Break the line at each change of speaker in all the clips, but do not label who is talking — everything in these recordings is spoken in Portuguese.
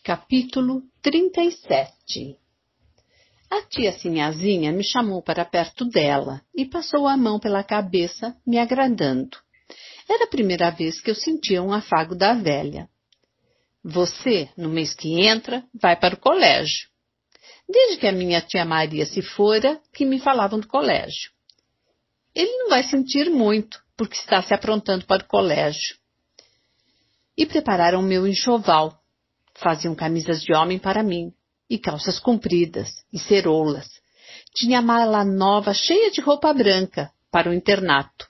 Capítulo 37. A tia Sinhazinha me chamou para perto dela e passou a mão pela cabeça, me agradando. Era a primeira vez que eu sentia um afago da velha. Você, no mês que entra, vai para o colégio. Desde que a minha tia Maria se fora, que me falavam do colégio. Ele não vai sentir muito, porque está se aprontando para o colégio. E prepararam meu enxoval. Faziam camisas de homem para mim, e calças compridas, e ceroulas. Tinha mala nova cheia de roupa branca, para o internato.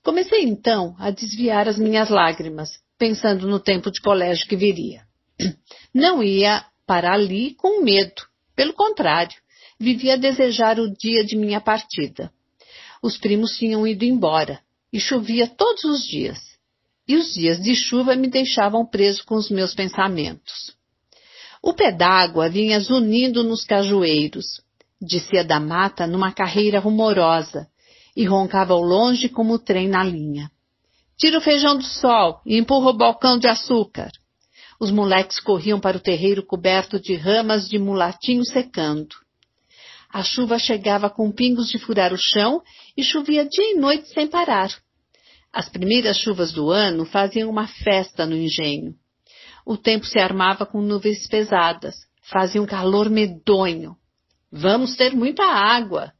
Comecei então a desviar as minhas lágrimas, pensando no tempo de colégio que viria. Não ia para ali com medo, pelo contrário, vivia a desejar o dia de minha partida. Os primos tinham ido embora, e chovia todos os dias. E os dias de chuva me deixavam preso com os meus pensamentos. O pé d'água vinha zunindo nos cajueiros, descia da mata numa carreira rumorosa, e roncava ao longe como o trem na linha. Tira o feijão do sol e empurra o balcão de açúcar. Os moleques corriam para o terreiro coberto de ramas de mulatinho secando. A chuva chegava com pingos de furar o chão e chovia dia e noite sem parar. As primeiras chuvas do ano faziam uma festa no engenho. O tempo se armava com nuvens pesadas, fazia um calor medonho. Vamos ter muita água.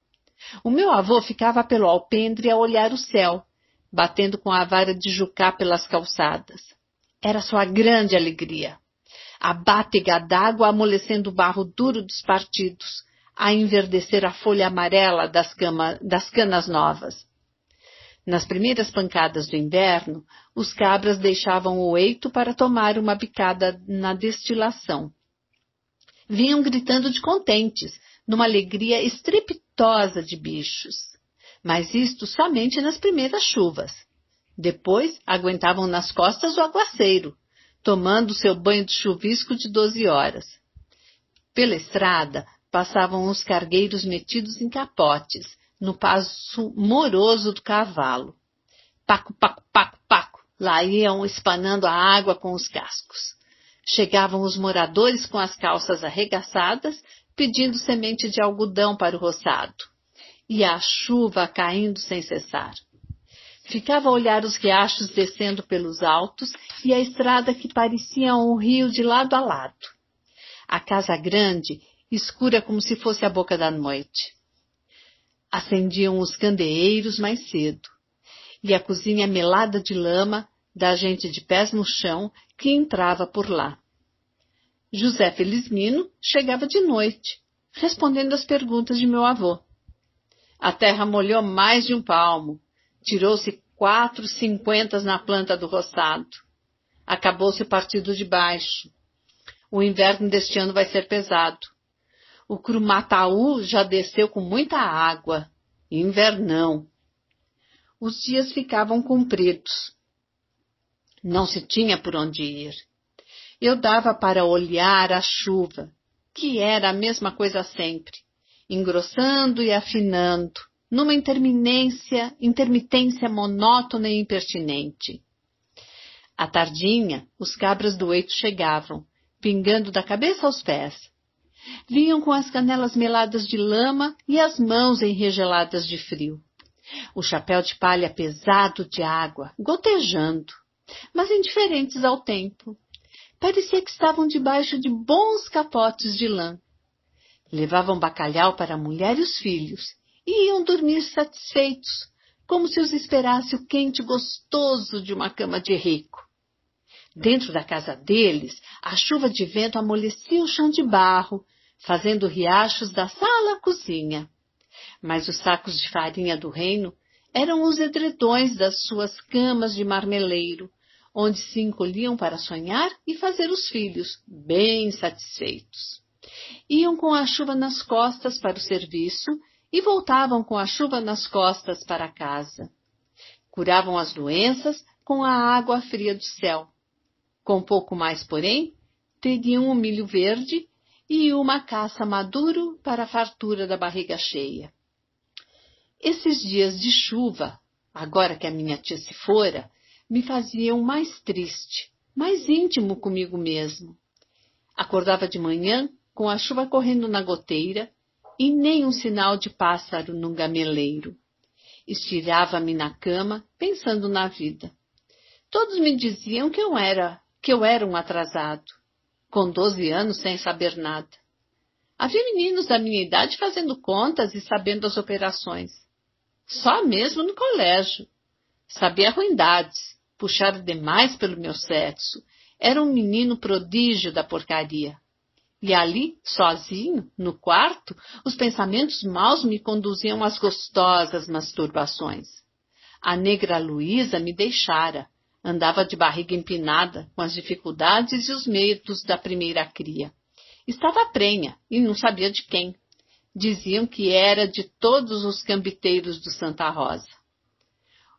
O meu avô ficava pelo alpendre a olhar o céu, batendo com a vara de jucá pelas calçadas. Era sua grande alegria. A bátega d'água amolecendo o barro duro dos partidos, a enverdecer a folha amarela das canas novas. Nas primeiras pancadas do inverno, os cabras deixavam o eito para tomar uma bicada na destilação. Vinham gritando de contentes, numa alegria estrepitosa de bichos. Mas isto somente nas primeiras chuvas. Depois, aguentavam nas costas o aguaceiro, tomando seu banho de chuvisco de 12 horas. Pela estrada, passavam os cargueiros metidos em capotes, no passo moroso do cavalo. Paco, paco, paco, paco, lá iam espanando a água com os cascos. Chegavam os moradores com as calças arregaçadas, pedindo semente de algodão para o roçado. E a chuva caindo sem cessar. Ficava a olhar os riachos descendo pelos altos e a estrada que parecia um rio de lado a lado. A casa grande, escura como se fosse a boca da noite. Acendiam os candeeiros mais cedo, e a cozinha melada de lama da gente de pés no chão que entrava por lá. José Felizmino chegava de noite, respondendo às perguntas de meu avô. A terra molhou mais de um palmo, tirou-se 4,50 na planta do roçado. Acabou-se o partido de baixo. O inverno deste ano vai ser pesado. O Crumataú já desceu com muita água. Invernão. Os dias ficavam compridos. Não se tinha por onde ir. Eu dava para olhar a chuva, que era a mesma coisa sempre, engrossando e afinando, numa intermitência monótona e impertinente. À tardinha, os cabras do eito chegavam, pingando da cabeça aos pés. Vinham com as canelas meladas de lama e as mãos enregeladas de frio. O chapéu de palha pesado de água, gotejando, mas indiferentes ao tempo. Parecia que estavam debaixo de bons capotes de lã. Levavam bacalhau para a mulher e os filhos, e iam dormir satisfeitos, como se os esperasse o quente gostoso de uma cama de rico. Dentro da casa deles, a chuva de vento amolecia o chão de barro, fazendo riachos da sala à cozinha. Mas os sacos de farinha do reino eram os edredões das suas camas de marmeleiro, onde se encolhiam para sonhar e fazer os filhos, bem satisfeitos. Iam com a chuva nas costas para o serviço e voltavam com a chuva nas costas para casa. Curavam as doenças com a água fria do céu. Com pouco mais, porém, teriam o milho verde e uma caça maduro para a fartura da barriga cheia. Esses dias de chuva, agora que a minha tia se fora, me faziam mais triste, mais íntimo comigo mesmo. Acordava de manhã com a chuva correndo na goteira e nem um sinal de pássaro no gameleiro. Estirava-me na cama, pensando na vida. Todos me diziam que eu era um atrasado, com 12 anos sem saber nada. Havia meninos da minha idade fazendo contas e sabendo as operações. Só mesmo no colégio. Sabia ruindades, puxar demais pelo meu sexo. Era um menino prodígio da porcaria. E ali, sozinho, no quarto, os pensamentos maus me conduziam às gostosas masturbações. A negra Luísa me deixara. Andava de barriga empinada, com as dificuldades e os medos da primeira cria. Estava prenha e não sabia de quem. Diziam que era de todos os cambiteiros do Santa Rosa.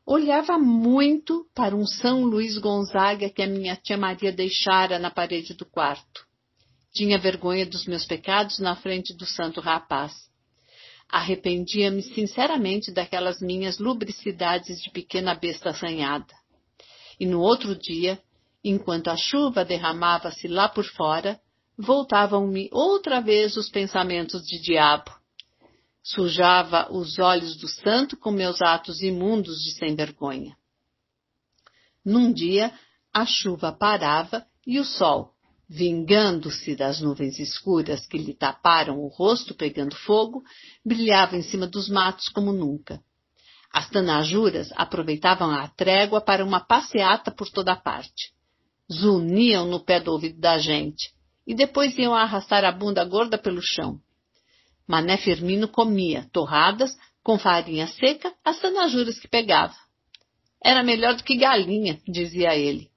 Olhava muito para um São Luís Gonzaga que a minha tia Maria deixara na parede do quarto. Tinha vergonha dos meus pecados na frente do santo rapaz. Arrependia-me sinceramente daquelas minhas lubricidades de pequena besta assanhada. E no outro dia, enquanto a chuva derramava-se lá por fora, voltavam-me outra vez os pensamentos de diabo. Sujava os olhos do santo com meus atos imundos de sem vergonha. Num dia, a chuva parava e o sol, vingando-se das nuvens escuras que lhe taparam o rosto pegando fogo, brilhava em cima dos matos como nunca. As tanajuras aproveitavam a trégua para uma passeata por toda parte. Zuniam no pé do ouvido da gente e depois iam arrastar a bunda gorda pelo chão. Mané Firmino comia, torradas, com farinha seca, as tanajuras que pegava. Era melhor do que galinha, dizia ele.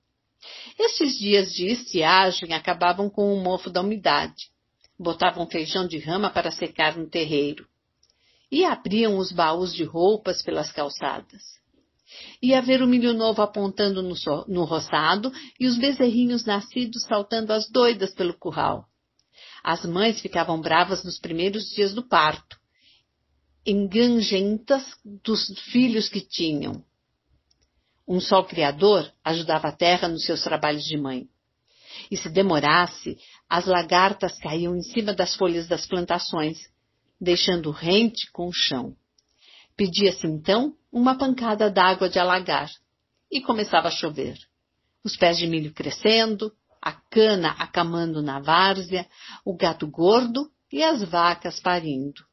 Estes dias de estiagem acabavam com o mofo da umidade. Botavam feijão de rama para secar no terreiro. E abriam os baús de roupas pelas calçadas. Ia ver o milho novo apontando no roçado e os bezerrinhos nascidos saltando às doidas pelo curral. As mães ficavam bravas nos primeiros dias do parto, engangentas dos filhos que tinham. Um sol criador ajudava a terra nos seus trabalhos de mãe. E se demorasse, as lagartas caíam em cima das folhas das plantações, deixando rente com o chão. Pedia-se então uma pancada d'água de alagar, e começava a chover. Os pés de milho crescendo, a cana acamando na várzea, o gado gordo e as vacas parindo.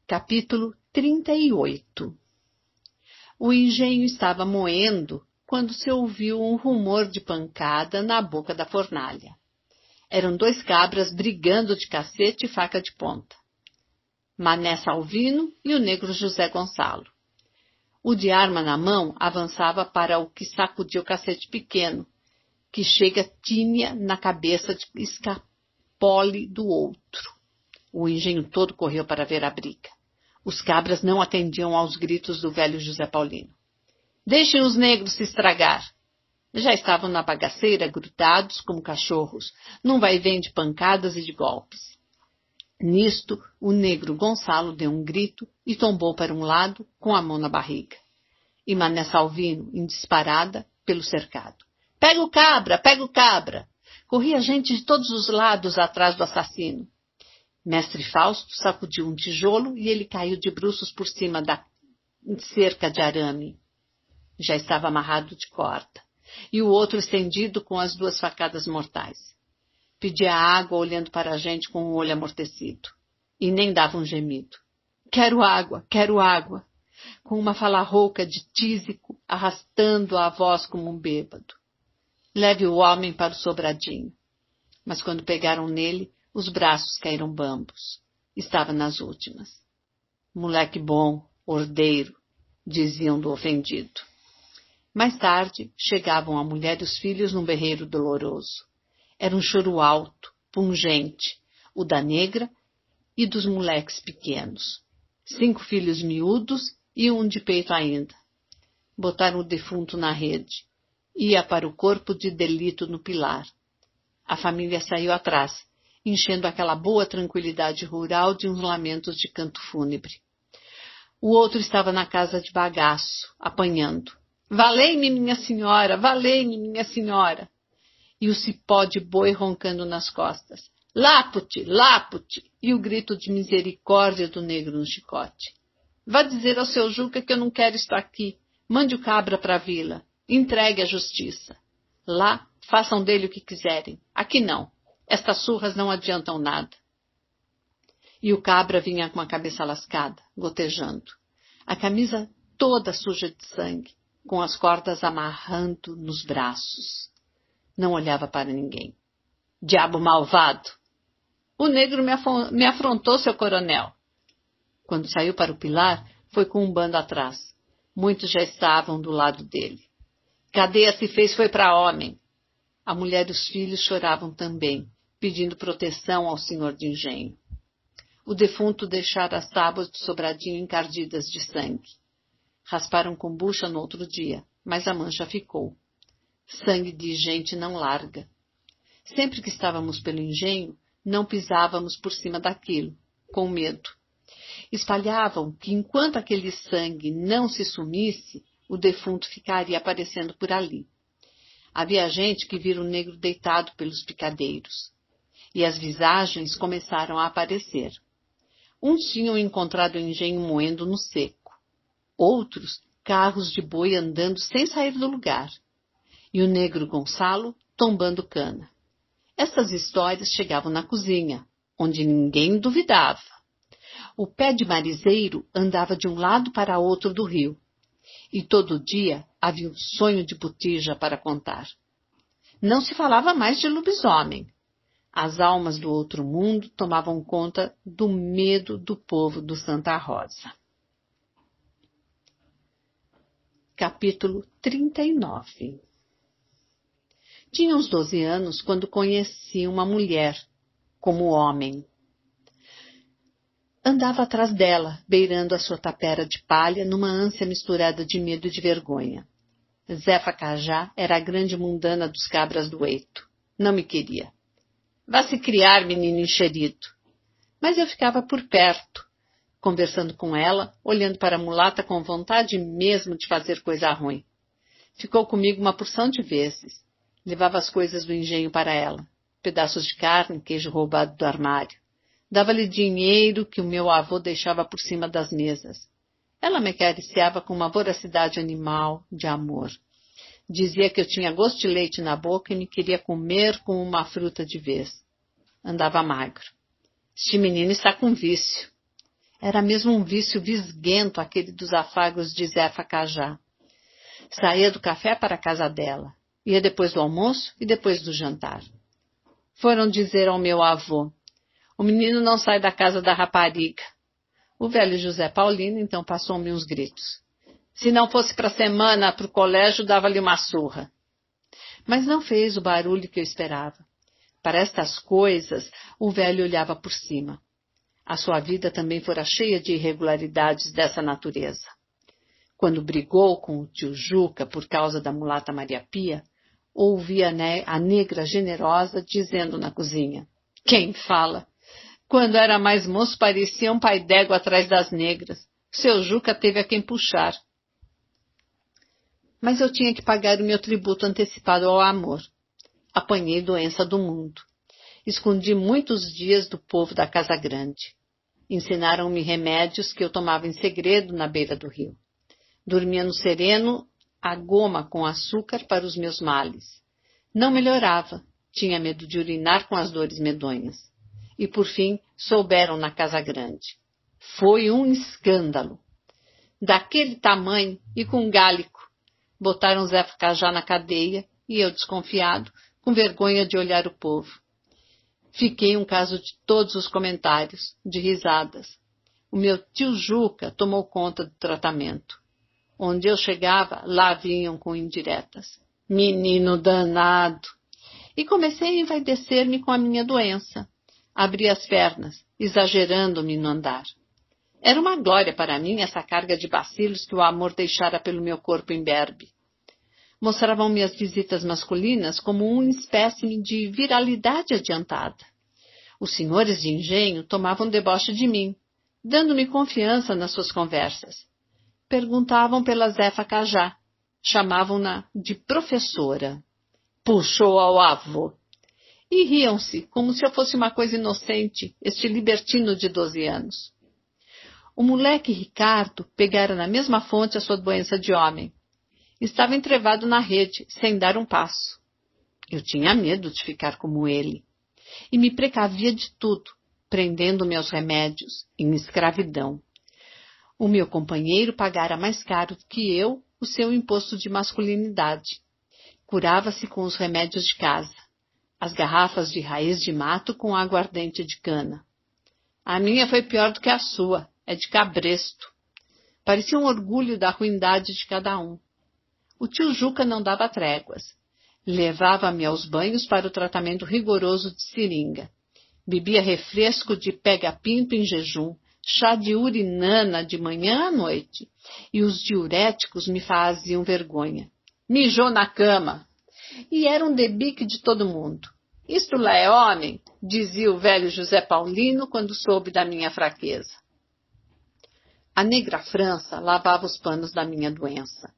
Capítulo 38. O engenho estava moendo quando se ouviu um rumor de pancada na boca da fornalha. Eram 2 cabras brigando de cacete e faca de ponta. Mané Salvino e o negro José Gonçalo. O de arma na mão avançava para o que sacudia o cacete pequeno, que chega tímia na cabeça de escapole do outro. O engenho todo correu para ver a briga. Os cabras não atendiam aos gritos do velho José Paulino. Deixem os negros se estragar. Já estavam na bagaceira, grudados como cachorros, num vai-vem de pancadas e de golpes. Nisto, o negro Gonçalo deu um grito e tombou para um lado, com a mão na barriga. E Mané Salvino, em disparada, pelo cercado. Pega o cabra! Pega o cabra! Corria gente de todos os lados atrás do assassino. Mestre Fausto sacudiu um tijolo e ele caiu de bruços por cima da cerca de arame. Já estava amarrado de corda, e o outro estendido com as 2 facadas mortais. Pedia água olhando para a gente com o olho amortecido, e nem dava um gemido. Quero água, com uma fala rouca de tísico, arrastando a voz como um bêbado. Leve o homem para o sobradinho. Mas quando pegaram nele, os braços caíram bambos. Estava nas últimas. Moleque bom, ordeiro, diziam do ofendido. Mais tarde, chegavam a mulher e os filhos num berreiro doloroso. Era um choro alto, pungente, o da negra e dos moleques pequenos. 5 filhos miúdos e um de peito ainda. Botaram o defunto na rede. Ia para o corpo de delito no pilar. A família saiu atrás, enchendo aquela boa tranquilidade rural de uns lamentos de canto fúnebre. O outro estava na casa de bagaço, apanhando. Valei-me, minha senhora! Valei-me, minha senhora! e o cipó de boi roncando nas costas. Lapute, lapute! E o grito de misericórdia do negro no chicote. Vá dizer ao seu Juca que eu não quero estar aqui. Mande o cabra para a vila. Entregue à justiça. Lá, façam dele o que quiserem. Aqui não. Estas surras não adiantam nada. E o cabra vinha com a cabeça lascada, gotejando. A camisa toda suja de sangue, com as cordas amarrando nos braços. Não olhava para ninguém. Diabo malvado! O negro me afrontou, seu coronel. Quando saiu para o pilar, foi com um bando atrás. Muitos já estavam do lado dele. Cadeia se fez foi para homem. A mulher e os filhos choravam também, pedindo proteção ao senhor de engenho. O defunto deixara as tábuas do sobradinho encardidas de sangue. Rasparam com bucha no outro dia, mas a mancha ficou. Sangue de gente não larga. Sempre que estávamos pelo engenho, não pisávamos por cima daquilo, com medo. Espalhavam que enquanto aquele sangue não se sumisse, o defunto ficaria aparecendo por ali. Havia gente que vira o negro deitado pelos picadeiros. E as visagens começaram a aparecer. Uns tinham encontrado o engenho moendo no seco. Outros, carros de boi andando sem sair do lugar. E o negro Gonçalo tombando cana. Essas histórias chegavam na cozinha, onde ninguém duvidava. O pé de marizeiro andava de um lado para outro do rio. E todo dia havia um sonho de botija para contar. Não se falava mais de lobisomem. As almas do outro mundo tomavam conta do medo do povo do Santa Rosa. Capítulo 39. Tinha uns 12 anos quando conheci uma mulher, como homem. Andava atrás dela, beirando a sua tapera de palha, numa ânsia misturada de medo e de vergonha. Zefa Cajá era a grande mundana dos cabras do eito. Não me queria. Vá se criar, menino enxerido. Mas eu ficava por perto, conversando com ela, olhando para a mulata com vontade mesmo de fazer coisa ruim. Ficou comigo uma porção de vezes. Levava as coisas do engenho para ela. Pedaços de carne, queijo roubado do armário. Dava-lhe dinheiro que o meu avô deixava por cima das mesas. Ela me acariciava com uma voracidade animal de amor. Dizia que eu tinha gosto de leite na boca e me queria comer com uma fruta de vez. Andava magro. Este menino está com vício. Era mesmo um vício visguento aquele dos afagos de Zefa Cajá. Saía do café para a casa dela. Ia depois do almoço e depois do jantar. Foram dizer ao meu avô: o menino não sai da casa da rapariga. O velho José Paulino então passou-me uns gritos. Se não fosse para a semana para o colégio, dava-lhe uma surra. Mas não fez o barulho que eu esperava. Para estas coisas, o velho olhava por cima. A sua vida também fora cheia de irregularidades dessa natureza. Quando brigou com o tio Juca por causa da mulata Maria Pia, ouvi a negra generosa dizendo na cozinha: quem fala? Quando era mais moço parecia um pai d'égua atrás das negras. Seu Juca teve a quem puxar. Mas eu tinha que pagar o meu tributo antecipado ao amor. Apanhei doença do mundo. Escondi muitos dias do povo da Casa Grande. Ensinaram-me remédios que eu tomava em segredo na beira do rio. Dormia no sereno a goma com açúcar para os meus males. Não melhorava. Tinha medo de urinar com as dores medonhas. E, por fim, souberam na Casa Grande. Foi um escândalo. Daquele tamanho e com gálico. Botaram Zé Cajá na cadeia e eu, desconfiado, com vergonha de olhar o povo. Fiquei um caso de todos os comentários, de risadas. O meu tio Juca tomou conta do tratamento. Onde eu chegava, lá vinham com indiretas. Menino danado! E comecei a envaidecer-me com a minha doença. Abri as pernas, exagerando-me no andar. Era uma glória para mim essa carga de bacilos que o amor deixara pelo meu corpo imberbe. Mostravam-me as visitas masculinas como uma espécime de viralidade adiantada. Os senhores de engenho tomavam deboche de mim, dando-me confiança nas suas conversas. Perguntavam pela Zefa Cajá, chamavam-na de professora. puxou ao avô. E riam-se, como se eu fosse uma coisa inocente, este libertino de 12 anos. O moleque Ricardo pegara na mesma fonte a sua doença de homem. Estava entrevado na rede, sem dar um passo. Eu tinha medo de ficar como ele. E me precavia de tudo, prendendo meus remédios em escravidão. O meu companheiro pagara mais caro que eu o seu imposto de masculinidade. Curava-se com os remédios de casa, as garrafas de raiz de mato com aguardente de cana. A minha foi pior do que a sua, é de cabresto. Parecia um orgulho da ruindade de cada um. O tio Juca não dava tréguas. Levava-me aos banhos para o tratamento rigoroso de seringa. Bebia refresco de pega-pinto em jejum, chá de urinana de manhã à noite. E os diuréticos me faziam vergonha. Mijou na cama. E era um debique de todo mundo. Isto lá é homem, dizia o velho José Paulino quando soube da minha fraqueza. A negra França lavava os panos da minha doença.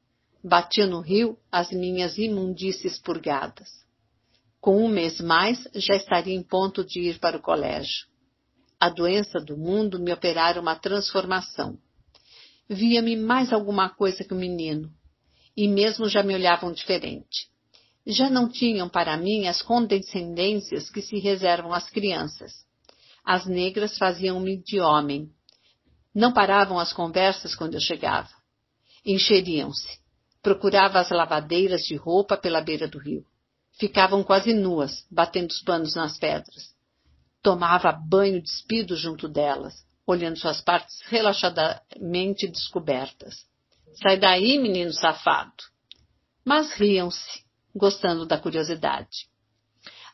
Batia no rio as minhas imundícies purgadas. Com um mês mais, já estaria em ponto de ir para o colégio. A doença do mundo me operara uma transformação. Via-me mais alguma coisa que o menino, e mesmo já me olhavam diferente. Já não tinham para mim as condescendências que se reservam às crianças. As negras faziam-me de homem. Não paravam as conversas quando eu chegava. Encheriam-se. Procurava as lavadeiras de roupa pela beira do rio. Ficavam quase nuas, batendo os panos nas pedras. Tomava banho despido junto delas, olhando suas partes relaxadamente descobertas. Sai daí, menino safado! Mas riam-se, gostando da curiosidade.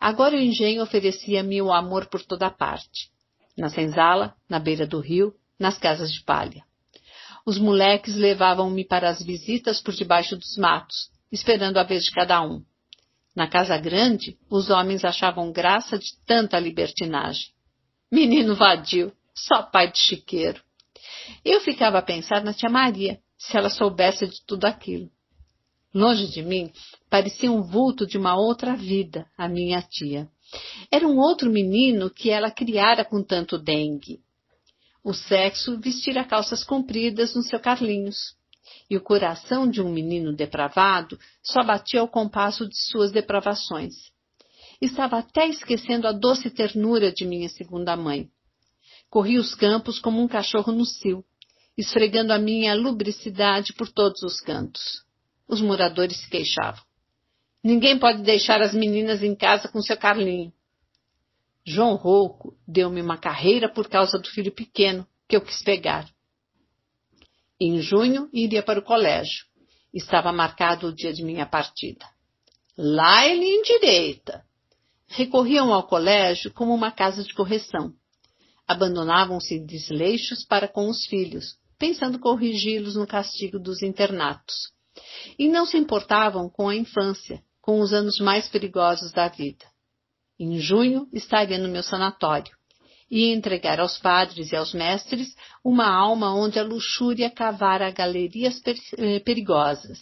Agora o engenho oferecia-me o amor por toda parte. Na senzala, na beira do rio, nas casas de palha. Os moleques levavam-me para as visitas por debaixo dos matos, esperando a vez de cada um. Na casa grande, os homens achavam graça de tanta libertinagem. Menino vadio, só pai de chiqueiro. Eu ficava a pensar na tia Maria, se ela soubesse de tudo aquilo. Longe de mim, parecia um vulto de uma outra vida, a minha tia. Era um outro menino que ela criara com tanto dengue. O sexo vestira calças compridas no seu Carlinhos. E o coração de um menino depravado só batia ao compasso de suas depravações. Estava até esquecendo a doce ternura de minha segunda mãe. Corri os campos como um cachorro no cio, esfregando a minha lubricidade por todos os cantos. Os moradores se queixavam. Ninguém pode deixar as meninas em casa com seu Carlinho. João Rouco deu-me uma carreira por causa do filho pequeno, que eu quis pegar. Em junho, iria para o colégio. Estava marcado o dia de minha partida. Lá ele endireita. Recorriam ao colégio como uma casa de correção. Abandonavam-se desleixos para com os filhos, pensando corrigi-los no castigo dos internatos. E não se importavam com a infância, com os anos mais perigosos da vida. Em junho, estaria no meu sanatório. Ia entregar aos padres e aos mestres uma alma onde a luxúria cavara galerias perigosas.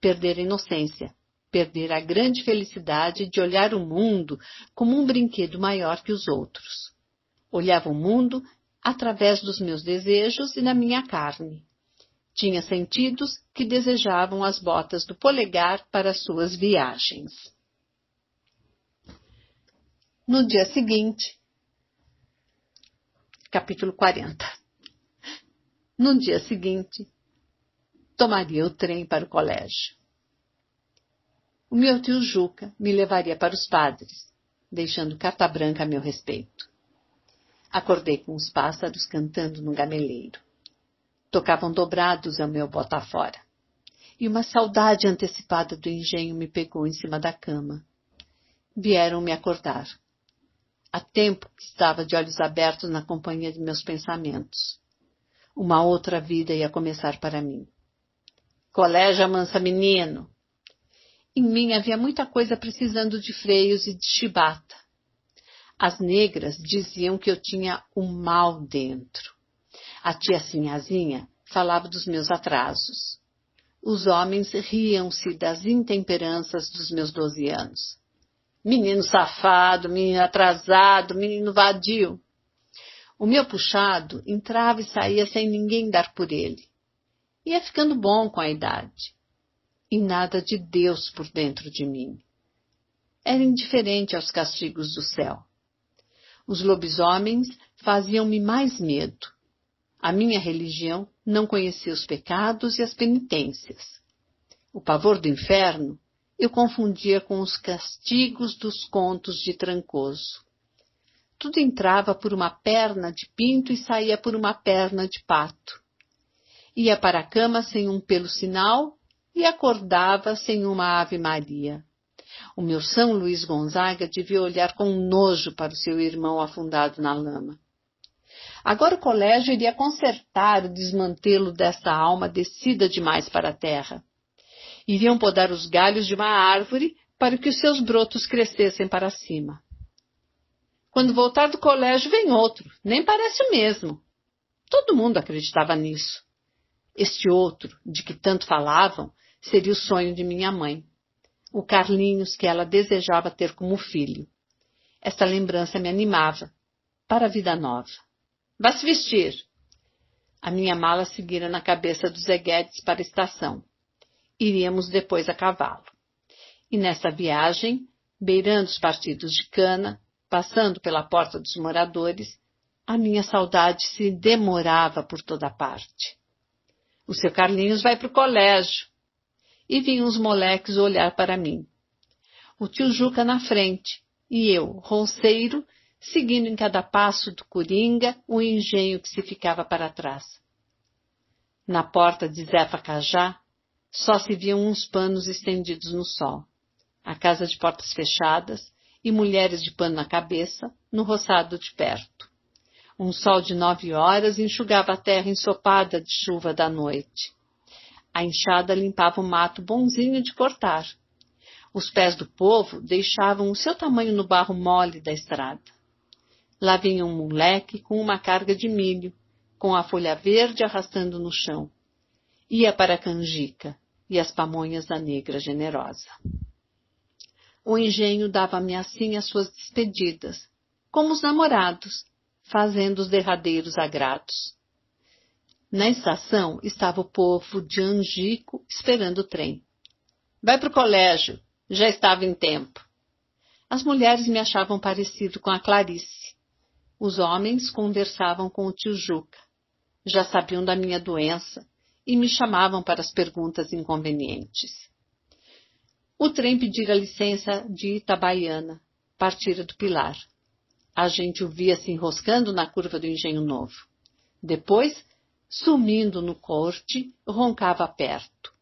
Perder a inocência, perder a grande felicidade de olhar o mundo como um brinquedo maior que os outros. Olhava o mundo através dos meus desejos e da minha carne. Tinha sentidos que desejavam as botas do polegar para suas viagens. No dia seguinte, capítulo 40. No dia seguinte, tomaria o trem para o colégio. O meu tio Juca me levaria para os padres, deixando carta branca a meu respeito. Acordei com os pássaros cantando no gameleiro. Tocavam dobrados ao meu bota fora. E uma saudade antecipada do engenho me pegou em cima da cama. Vieram me acordar. Há tempo que estava de olhos abertos na companhia de meus pensamentos. Uma outra vida ia começar para mim. Colégio amansa menino. Em mim havia muita coisa precisando de freios e de chibata. As negras diziam que eu tinha o mal dentro. A tia Sinhazinha falava dos meus atrasos. Os homens riam-se das intemperanças dos meus 12 anos. Menino safado, menino atrasado, menino vadio. O meu puxado entrava e saía sem ninguém dar por ele. Ia ficando bom com a idade. E nada de Deus por dentro de mim. Era indiferente aos castigos do céu. Os lobisomens faziam-me mais medo. A minha religião não conhecia os pecados e as penitências. O pavor do inferno eu confundia com os castigos dos contos de Trancoso. Tudo entrava por uma perna de pinto e saía por uma perna de pato. Ia para a cama sem um pelo sinal e acordava sem uma Ave-Maria. O meu São Luís Gonzaga devia olhar com nojo para o seu irmão afundado na lama. Agora o colégio iria consertar o desmantelo desta alma descida demais para a terra. Iriam podar os galhos de uma árvore para que os seus brotos crescessem para cima. Quando voltar do colégio vem outro, nem parece o mesmo. Todo mundo acreditava nisso. Este outro, de que tanto falavam, seria o sonho de minha mãe. O Carlinhos que ela desejava ter como filho. Esta lembrança me animava para a vida nova. Vá se vestir. A minha mala seguira na cabeça do Zé Guedes para a estação. Iríamos depois a cavalo. E nessa viagem, beirando os partidos de cana, passando pela porta dos moradores, a minha saudade se demorava por toda parte. O seu Carlinhos vai para o colégio. E vinham os moleques olhar para mim. O tio Juca na frente, e eu, ronceiro, seguindo em cada passo do coringa o engenho que se ficava para trás. Na porta de Zefa Cajá, só se viam uns panos estendidos no sol, a casa de portas fechadas e mulheres de pano na cabeça, no roçado de perto. Um sol de 9 horas enxugava a terra ensopada de chuva da noite. A enxada limpava o mato bonzinho de cortar. Os pés do povo deixavam o seu tamanho no barro mole da estrada. Lá vinha um moleque com uma carga de milho, com a folha verde arrastando no chão. Ia para a canjica e as pamonhas da negra generosa. O engenho dava-me assim as suas despedidas, como os namorados, fazendo os derradeiros agrados. Na estação estava o povo de Angico esperando o trem. Vai para o colégio, já estava em tempo. As mulheres me achavam parecido com a Clarice. Os homens conversavam com o tio Juca. Já sabiam da minha doença e me chamavam para as perguntas inconvenientes. O trem pedira licença de Itabaiana, partira do Pilar. A gente o via se enroscando na curva do Engenho Novo. Depois, sumindo no corte, roncava perto.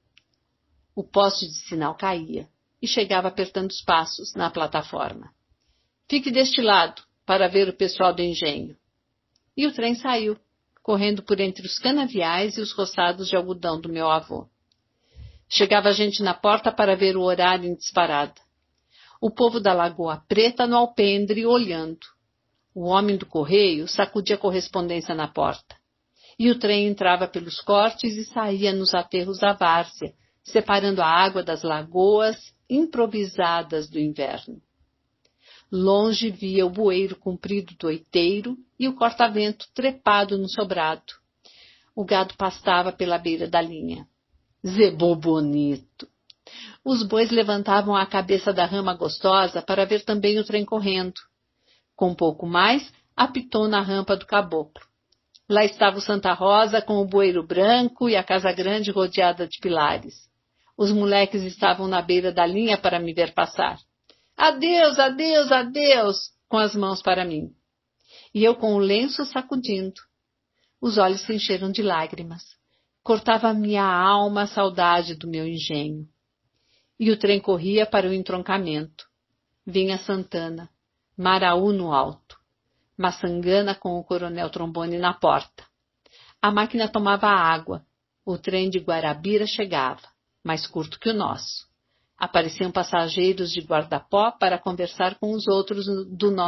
O poste de sinal caía e chegava apertando os passos na plataforma. Fique deste lado, para ver o pessoal do engenho. E o trem saiu, correndo por entre os canaviais e os roçados de algodão do meu avô. Chegava gente na porta para ver o horário em disparada. O povo da Lagoa Preta no alpendre olhando. O homem do correio sacudia a correspondência na porta. E o trem entrava pelos cortes e saía nos aterros da várzea, separando a água das lagoas improvisadas do inverno. Longe via o bueiro comprido do oiteiro e o corta-vento trepado no sobrado. O gado pastava pela beira da linha. Zebô bonito! Os bois levantavam a cabeça da rama gostosa para ver também o trem correndo. Com pouco mais, apitou na rampa do caboclo. Lá estava o Santa Rosa com o bueiro branco e a casa grande rodeada de pilares. Os moleques estavam na beira da linha para me ver passar. Adeus, adeus, adeus, com as mãos para mim. E eu com o lenço sacudindo. Os olhos se encheram de lágrimas. Cortava minha alma a saudade do meu engenho. E o trem corria para o entroncamento. Vinha Santana, Maraú no alto, Maçangana com o coronel Trombone na porta. A máquina tomava água. O trem de Guarabira chegava, mais curto que o nosso. Apareciam passageiros de guarda-pó para conversar com os outros do nosso